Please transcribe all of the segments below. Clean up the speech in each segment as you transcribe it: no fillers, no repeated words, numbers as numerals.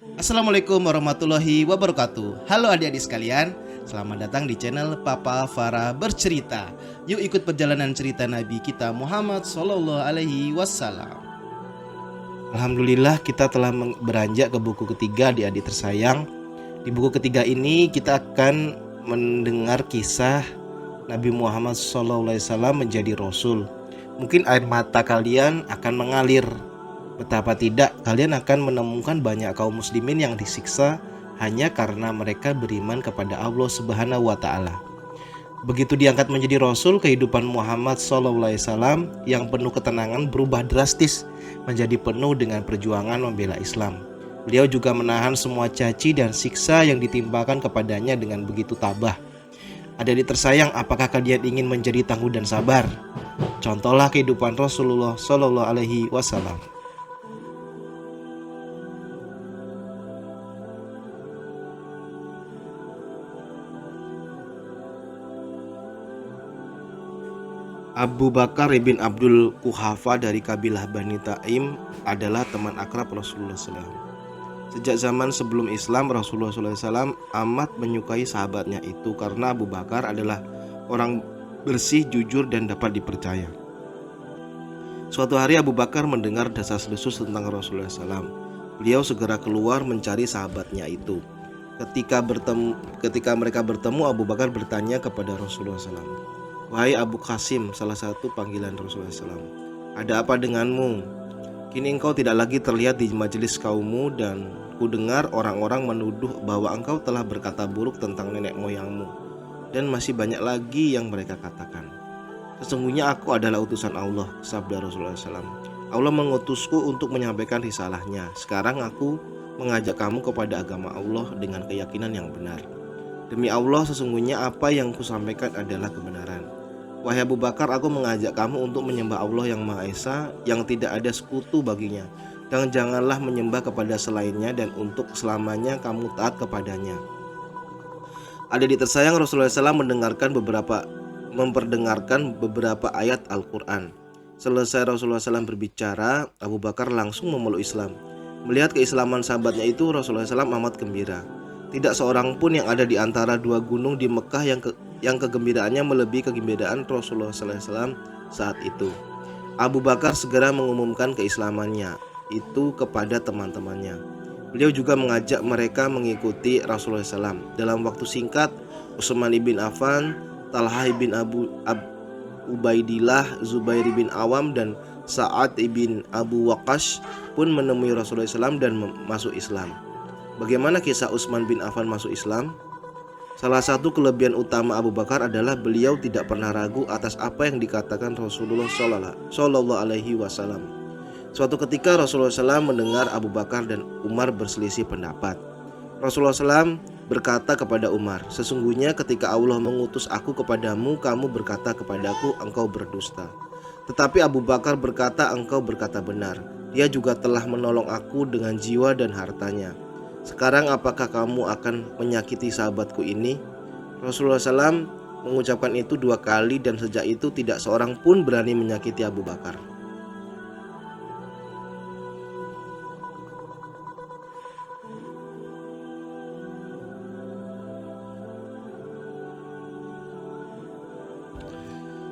Assalamualaikum warahmatullahi wabarakatuh. Halo adik-adik sekalian, selamat datang di channel Papa Farah Bercerita. Yuk ikut perjalanan cerita Nabi kita Muhammad Sallallahu Alaihi Wasallam. Alhamdulillah kita telah beranjak ke buku ketiga adik-adik tersayang. Di buku ketiga ini kita akan mendengar kisah Nabi Muhammad Sallallahu Alaihi Wasallam menjadi Rasul. Mungkin air mata kalian akan mengalir. Betapa tidak, kalian akan menemukan banyak kaum muslimin yang disiksa hanya karena mereka beriman kepada Allah Subhanahu wa Ta'ala. Begitu diangkat menjadi Rasul, kehidupan Muhammad SAW yang penuh ketenangan berubah drastis menjadi penuh dengan perjuangan membela Islam. Beliau juga menahan semua caci dan siksa yang ditimpakan kepadanya dengan begitu tabah. Adik-adik tersayang, apakah kalian ingin menjadi tangguh dan sabar? Contohlah kehidupan Rasulullah Sallallahu Alaihi Wasallam. Abu Bakar bin Abdul Quhafa dari kabilah Bani Taim adalah teman akrab Rasulullah SAW. Sejak zaman sebelum Islam, Rasulullah SAW amat menyukai sahabatnya itu karena Abu Bakar adalah orang bersih, jujur, dan dapat dipercaya. Suatu hari Abu Bakar mendengar desas-desus tentang Rasulullah SAW. Beliau segera keluar mencari sahabatnya itu. Ketika mereka bertemu, Abu Bakar bertanya kepada Rasulullah SAW, "Wahai Abu Qasim," salah satu panggilan Rasulullah SAW, "ada apa denganmu? Kini engkau tidak lagi terlihat di majelis kaummu dan kudengar orang-orang menuduh bahwa engkau telah berkata buruk tentang nenek moyangmu, dan masih banyak lagi yang mereka katakan. Sesungguhnya aku adalah utusan Allah," sabda Rasulullah SAW. "Allah mengutusku untuk menyampaikan risalahnya. Sekarang aku mengajak kamu kepada agama Allah dengan keyakinan yang benar. Demi Allah, sesungguhnya apa yang kusampaikan adalah kebenaran. Wahai Abu Bakar, aku mengajak kamu untuk menyembah Allah yang Maha Esa, yang tidak ada sekutu baginya, dan janganlah menyembah kepada selainnya, dan untuk selamanya kamu taat kepadanya." Adik-adik tersayang, Rasulullah SAW memperdengarkan beberapa ayat Al-Quran. Selesai Rasulullah SAW berbicara, Abu Bakar langsung memeluk Islam. Melihat keislaman sahabatnya itu, Rasulullah SAW amat gembira. Tidak seorang pun yang ada di antara dua gunung di Mekah yang kegembiraannya melebihi kegembiraan Rasulullah SAW saat itu. Abu Bakar segera mengumumkan keislamannya itu kepada teman-temannya. Beliau juga mengajak mereka mengikuti Rasulullah SAW. Dalam waktu singkat, Utsman bin Affan, Talhah bin Ubaidillah, Zubair bin Awam, dan Sa'ad bin Abu Waqqas pun menemui Rasulullah SAW dan masuk Islam. Bagaimana kisah Utsman bin Affan masuk Islam? Salah satu kelebihan utama Abu Bakar adalah beliau tidak pernah ragu atas apa yang dikatakan Rasulullah Sallallahu Alaihi Wasallam. Suatu ketika Rasulullah SAW mendengar Abu Bakar dan Umar berselisih pendapat. Rasulullah SAW berkata kepada Umar, "Sesungguhnya ketika Allah mengutus aku kepadamu, kamu berkata kepadaku, engkau berdusta. Tetapi Abu Bakar berkata, engkau berkata benar. Dia juga telah menolong aku dengan jiwa dan hartanya. Sekarang apakah kamu akan menyakiti sahabatku ini?" Rasulullah SAW mengucapkan itu 2 kali, dan sejak itu tidak seorang pun berani menyakiti Abu Bakar.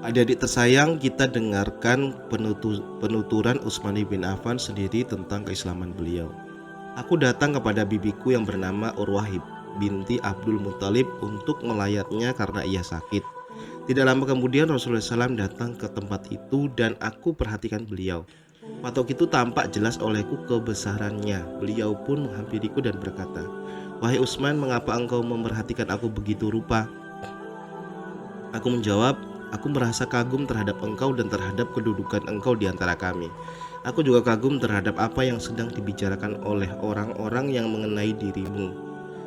Adik-adik tersayang, kita dengarkan penuturan Utsman bin Affan sendiri tentang keislaman beliau. "Aku datang kepada bibiku yang bernama Urwah binti Abdul Muthalib untuk melayatnya karena ia sakit. Tidak lama kemudian Rasulullah SAW datang ke tempat itu dan aku perhatikan beliau. Waktu itu tampak jelas olehku kebesarannya. Beliau pun menghampiriku dan berkata, 'Wahai Utsman, mengapa engkau memerhatikan aku begitu rupa?' Aku menjawab, 'Aku merasa kagum terhadap engkau dan terhadap kedudukan engkau di antara kami. Aku juga kagum terhadap apa yang sedang dibicarakan oleh orang-orang yang mengenai dirimu.'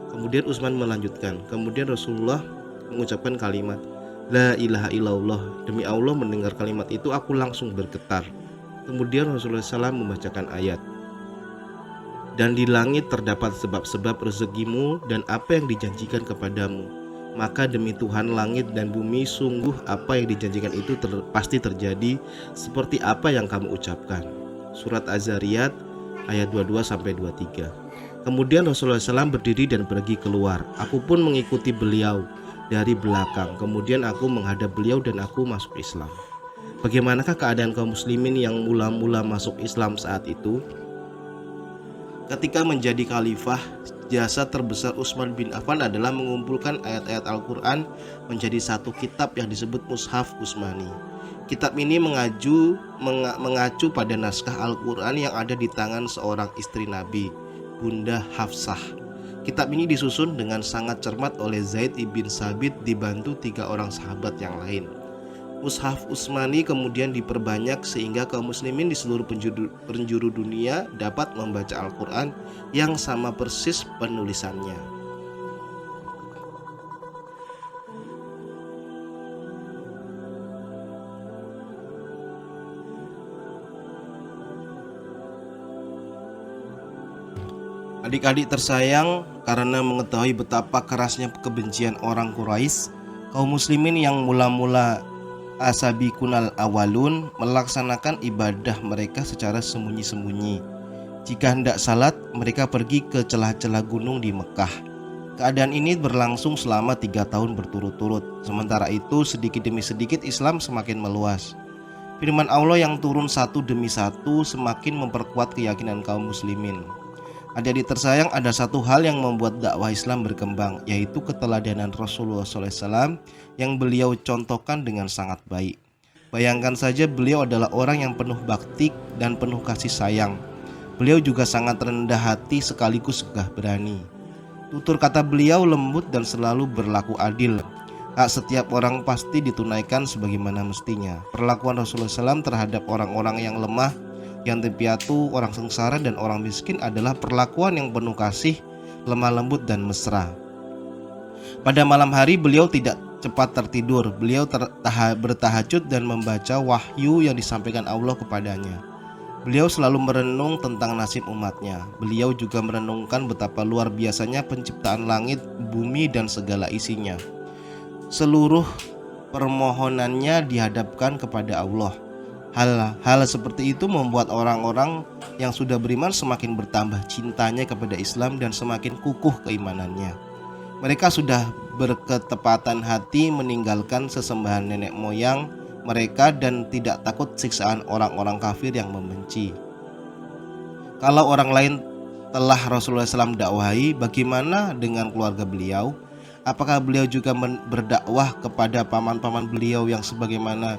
Kemudian Utsman melanjutkan, kemudian Rasulullah mengucapkan kalimat, 'La ilaha illallah.' Demi Allah, mendengar kalimat itu aku langsung bergetar. Kemudian Rasulullah SAW membacakan ayat, 'Dan di langit terdapat sebab-sebab rezekimu dan apa yang dijanjikan kepadamu. Maka demi Tuhan langit dan bumi, sungguh apa yang dijanjikan itu pasti terjadi seperti apa yang kamu ucapkan.' Surat Az-Zariyat ayat 22-23. Kemudian Rasulullah SAW berdiri dan pergi keluar. Aku pun mengikuti beliau dari belakang. Kemudian aku menghadap beliau dan aku masuk Islam. Bagaimanakah keadaan kaum muslimin yang mula-mula masuk Islam saat itu? Ketika menjadi khalifah, jasa terbesar Utsman bin Affan adalah mengumpulkan ayat-ayat Al-Quran menjadi satu kitab yang disebut Mushaf Utsmani. Kitab ini mengacu pada naskah Al-Quran yang ada di tangan seorang istri Nabi, Bunda Hafsah. Kitab ini disusun dengan sangat cermat oleh Zaid ibn Sabit dibantu 3 orang sahabat yang lain. Mushaf Utsmani kemudian diperbanyak sehingga kaum muslimin di seluruh penjuru dunia dapat membaca Al-Quran yang sama persis penulisannya. Adik-adik tersayang, karena mengetahui betapa kerasnya kebencian orang Quraisy, kaum muslimin yang mula-mula asabiqunal awalun melaksanakan ibadah mereka secara sembunyi-sembunyi. Jika hendak salat, mereka pergi ke celah-celah gunung di Mekah. Keadaan ini berlangsung selama 3 tahun berturut-turut. Sementara itu, sedikit demi sedikit Islam semakin meluas. Firman Allah yang turun satu demi satu semakin memperkuat keyakinan kaum muslimin. Adik-adik tersayang, ada satu hal yang membuat dakwah Islam berkembang, yaitu keteladanan Rasulullah SAW yang beliau contohkan dengan sangat baik. Bayangkan saja, beliau adalah orang yang penuh bakti dan penuh kasih sayang. Beliau juga sangat rendah hati sekaligus gagah berani. Tutur kata beliau lembut dan selalu berlaku adil. Hak setiap orang pasti ditunaikan sebagaimana mestinya. Perlakuan Rasulullah SAW terhadap orang-orang yang lemah, yang piatu, orang sengsara, dan orang miskin adalah perlakuan yang penuh kasih, lemah lembut, dan mesra. Pada malam hari beliau tidak cepat tertidur. Beliau bertahajud dan membaca wahyu yang disampaikan Allah kepadanya. Beliau selalu merenung tentang nasib umatnya. Beliau juga merenungkan betapa luar biasanya penciptaan langit, bumi, dan segala isinya. Seluruh permohonannya dihadapkan kepada Allah. Hal seperti itu membuat orang-orang yang sudah beriman semakin bertambah cintanya kepada Islam dan semakin kukuh keimanannya. Mereka sudah berketepatan hati meninggalkan sesembahan nenek moyang mereka dan tidak takut siksaan orang-orang kafir yang membenci. Kalau orang lain telah Rasulullah SAW dakwahi, bagaimana dengan keluarga beliau? Apakah beliau juga berdakwah kepada paman-paman beliau yang sebagaimana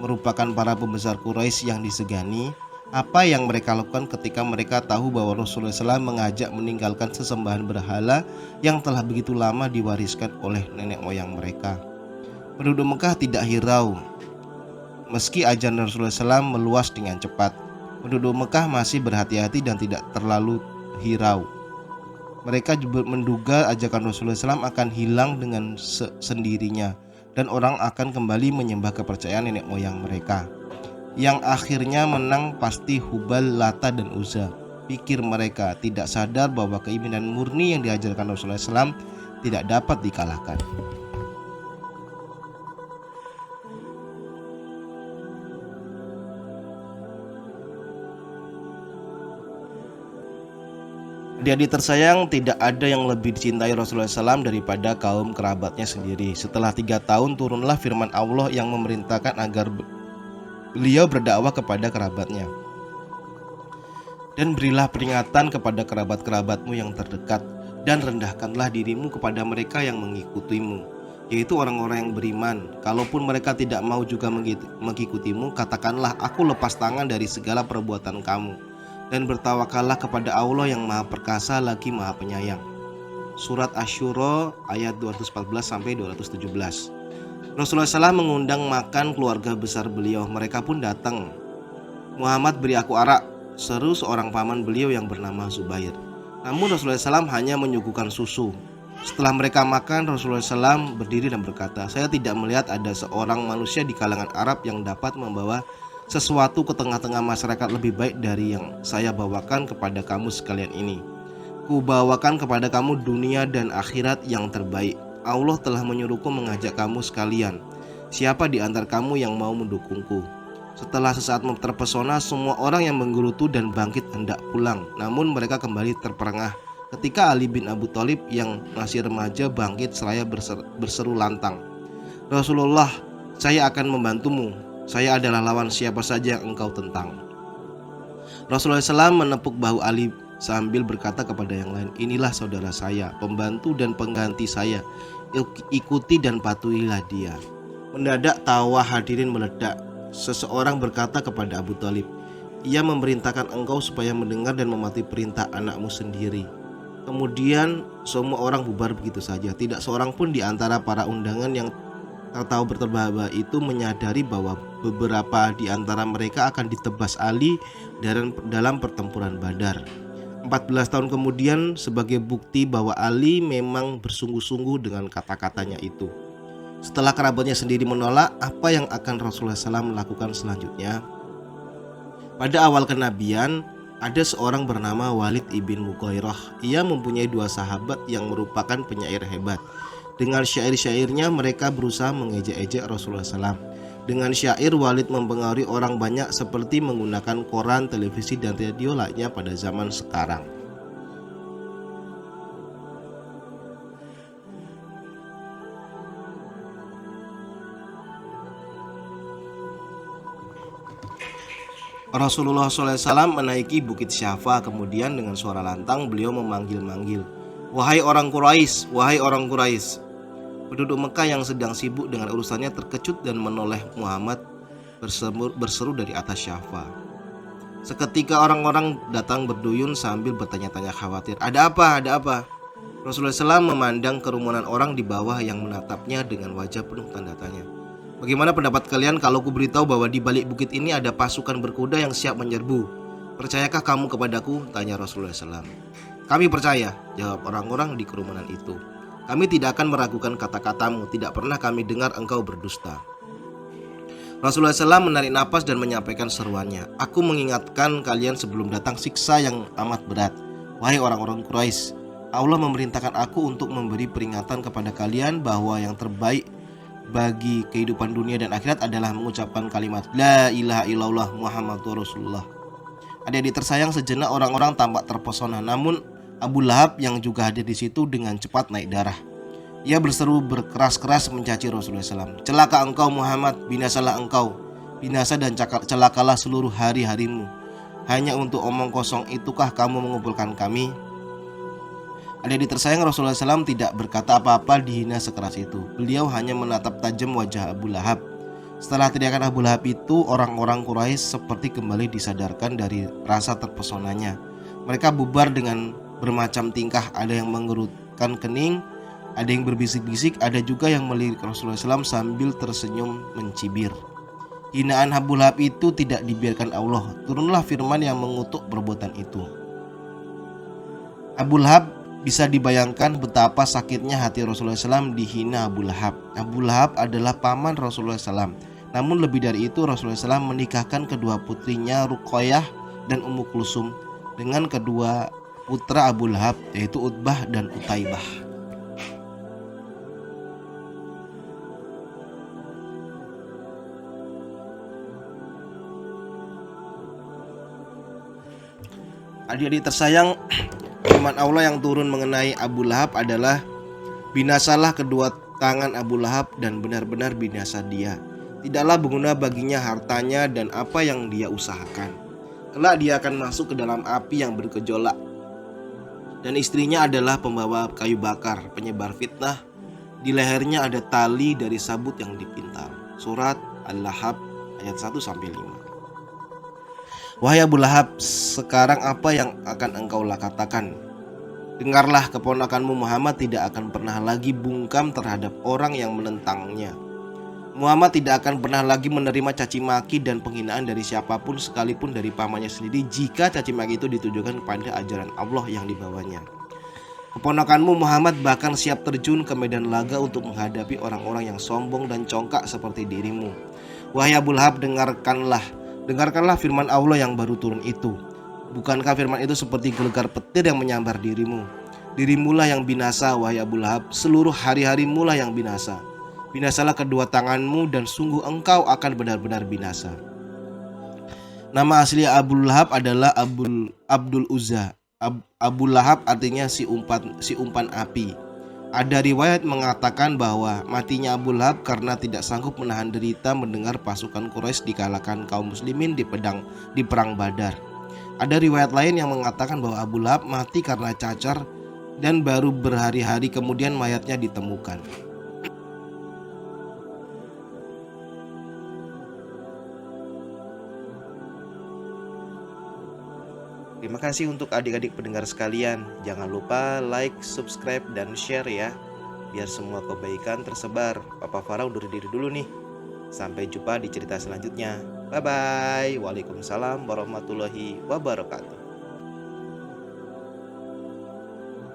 merupakan para pembesar Quraisy yang disegani? Apa yang mereka lakukan ketika mereka tahu bahwa Rasulullah SAW mengajak meninggalkan sesembahan berhala yang telah begitu lama diwariskan oleh nenek moyang mereka? Penduduk Mekah tidak hirau meski ajaran Rasulullah SAW meluas dengan cepat. Penduduk Mekah masih berhati-hati dan tidak terlalu hirau. Mereka juga menduga ajakan Rasulullah SAW akan hilang dengan sendirinya dan orang akan kembali menyembah kepercayaan nenek moyang mereka. Yang akhirnya menang pasti Hubal, Lata, dan Uzza. Pikir mereka, tidak sadar bahwa keimanan murni yang diajarkan Rasulullah SAW tidak dapat dikalahkan. Adik-adik tersayang, tidak ada yang lebih dicintai Rasulullah SAW daripada kaum kerabatnya sendiri. Setelah 3 tahun turunlah firman Allah yang memerintahkan agar beliau berdakwah kepada kerabatnya. Dan berilah peringatan kepada kerabat-kerabatmu yang terdekat, dan rendahkanlah dirimu kepada mereka yang mengikutimu, yaitu orang-orang yang beriman. Kalaupun mereka tidak mau juga mengikutimu, katakanlah, aku lepas tangan dari segala perbuatan kamu, dan bertawakallah kepada Allah yang Maha Perkasa lagi Maha Penyayang. Surat Asy-Syura ayat 214-217. Rasulullah SAW mengundang makan keluarga besar beliau. Mereka pun datang. Muhammad, beri aku arak, seru seorang paman beliau yang bernama Zubair. Namun Rasulullah SAW hanya menyuguhkan susu. Setelah mereka makan, Rasulullah SAW berdiri dan berkata, saya tidak melihat ada seorang manusia di kalangan Arab yang dapat membawa sesuatu ke tengah-tengah masyarakat lebih baik dari yang saya bawakan kepada kamu sekalian ini. Kubawakan kepada kamu dunia dan akhirat yang terbaik. Allah telah menyuruhku mengajak kamu sekalian. Siapa di antara kamu yang mau mendukungku? Setelah sesaat terpesona, semua orang yang menggerutu dan bangkit hendak pulang. Namun mereka kembali terperangah ketika Ali bin Abu Thalib yang masih remaja bangkit seraya berseru lantang, "Rasulullah, saya akan membantumu. Saya adalah lawan siapa saja yang engkau tentang." Rasulullah SAW menepuk bahu Ali sambil berkata kepada yang lain, "Inilah saudara saya, pembantu dan pengganti saya. Ikuti dan patuhilah dia." Mendadak tawa hadirin meledak. Seseorang berkata kepada Abu Thalib, "Ia memerintahkan engkau supaya mendengar dan mematuhi perintah anakmu sendiri." Kemudian semua orang bubar begitu saja. Tidak seorang pun di antara para undangan yang tahu berterbahak itu menyadari bahwa beberapa di antara mereka akan ditebas Ali dalam pertempuran Badar. 14 tahun kemudian, sebagai bukti bahwa Ali memang bersungguh-sungguh dengan kata-katanya itu. Setelah kerabatnya sendiri menolak, apa yang akan Rasulullah SAW lakukan selanjutnya? Pada awal kenabian, ada seorang bernama Walid ibn Mughirah. Ia mempunyai 2 sahabat yang merupakan penyair hebat. Dengan syair-syairnya mereka berusaha mengejek-ejek Rasulullah SAW. Dengan syair, Walid mempengaruhi orang banyak seperti menggunakan koran, televisi, dan radio lainnya pada zaman sekarang. Rasulullah SAW menaiki Bukit Syafa. Kemudian dengan suara lantang beliau memanggil-manggil, "Wahai orang Quraisy, wahai orang Quraisy." Penduduk Mekah yang sedang sibuk dengan urusannya terkejut dan menoleh Muhammad berseru dari atas Syafa. Seketika orang-orang datang berduyun sambil bertanya-tanya khawatir, "Ada apa? Ada apa?" Rasulullah SAW memandang kerumunan orang di bawah yang menatapnya dengan wajah penuh tanda tanya. "Bagaimana pendapat kalian kalau ku beritahu bahwa di balik bukit ini ada pasukan berkuda yang siap menyerbu? Percayakah kamu kepadaku?" tanya Rasulullah SAW. "Kami percaya," jawab orang-orang di kerumunan itu. "Kami tidak akan meragukan kata-katamu. Tidak pernah kami dengar engkau berdusta." Rasulullah SAW menarik napas dan menyampaikan seruannya, "Aku mengingatkan kalian sebelum datang siksa yang amat berat. Wahai orang-orang Quraisy, Allah memerintahkan aku untuk memberi peringatan kepada kalian bahwa yang terbaik bagi kehidupan dunia dan akhirat adalah mengucapkan kalimat La ilaha illallah Muhammadur Rasulullah." Adik-adik tersayang, sejenak orang-orang tampak terpesona. Namun Abu Lahab yang juga hadir di situ dengan cepat naik darah. Ia berseru berkeras-keras mencaci Rasulullah SAW. "Celaka engkau Muhammad, binasalah engkau, binasa dan celakalah seluruh hari-harimu. Hanya untuk omong kosong itukah kamu mengumpulkan kami?" Adik-adik tersayang, Rasulullah SAW tidak berkata apa-apa dihina sekeras itu. Beliau hanya menatap tajam wajah Abu Lahab. Setelah teriakan Abu Lahab itu, orang-orang Quraisy seperti kembali disadarkan dari rasa terpesonanya. Mereka bubar dengan bermacam tingkah. Ada yang mengerutkan kening, ada yang berbisik-bisik, ada juga yang melirik Rasulullah SAW sambil tersenyum mencibir. Hinaan Abu Lahab itu tidak dibiarkan Allah. Turunlah firman yang mengutuk perbuatan itu. Abu Lahab, bisa dibayangkan betapa sakitnya hati Rasulullah SAW dihina Abu Lahab. Abu Lahab adalah paman Rasulullah SAW. Namun lebih dari itu, Rasulullah SAW menikahkan kedua putrinya Ruqayyah dan Ummu Kulsum dengan kedua putra Abu Lahab, yaitu Utbah dan Utaibah. Adik-adik tersayang, firman Allah yang turun mengenai Abu Lahab adalah, "Binasalah kedua tangan Abu Lahab dan benar-benar binasa dia. Tidaklah berguna baginya hartanya dan apa yang dia usahakan. Kelak dia akan masuk ke dalam api yang bergejolak. Dan istrinya adalah pembawa kayu bakar, penyebar fitnah. Di lehernya ada tali dari sabut yang dipintal." Surat Al-Lahab ayat 1-5. Wahai Abu Lahab, sekarang apa yang akan engkau katakan? Dengarlah, keponakanmu Muhammad tidak akan pernah lagi bungkam terhadap orang yang menentangnya. Muhammad tidak akan pernah lagi menerima caci maki dan penghinaan dari siapapun, sekalipun dari pamannya sendiri, jika caci maki itu ditujukan kepada ajaran Allah yang dibawanya. Keponakanmu Muhammad bahkan siap terjun ke medan laga untuk menghadapi orang-orang yang sombong dan congkak seperti dirimu. Wahai Abu Lahab, dengarkanlah firman Allah yang baru turun itu. Bukankah firman itu seperti gelegar petir yang menyambar dirimu? Dirimulah yang binasa, wahai Abu Lahab, seluruh hari-harimu lah yang binasa. Binasalah kedua tanganmu dan sungguh engkau akan benar-benar binasa. Nama asli Abu Lahab adalah Abdul Uzza. Abu Lahab artinya si umpan api. Ada riwayat mengatakan bahwa matinya Abu Lahab karena tidak sanggup menahan derita mendengar pasukan Quraisy dikalahkan kaum muslimin di perang Badar. Ada riwayat lain yang mengatakan bahwa Abu Lahab mati karena cacar dan baru berhari-hari kemudian mayatnya ditemukan. Terima kasih untuk adik-adik pendengar sekalian. Jangan lupa like, subscribe, dan share ya, biar semua kebaikan tersebar. Papa Farah undur diri dulu nih. Sampai jumpa di cerita selanjutnya. Bye-bye. Waalaikumsalam warahmatullahi wabarakatuh.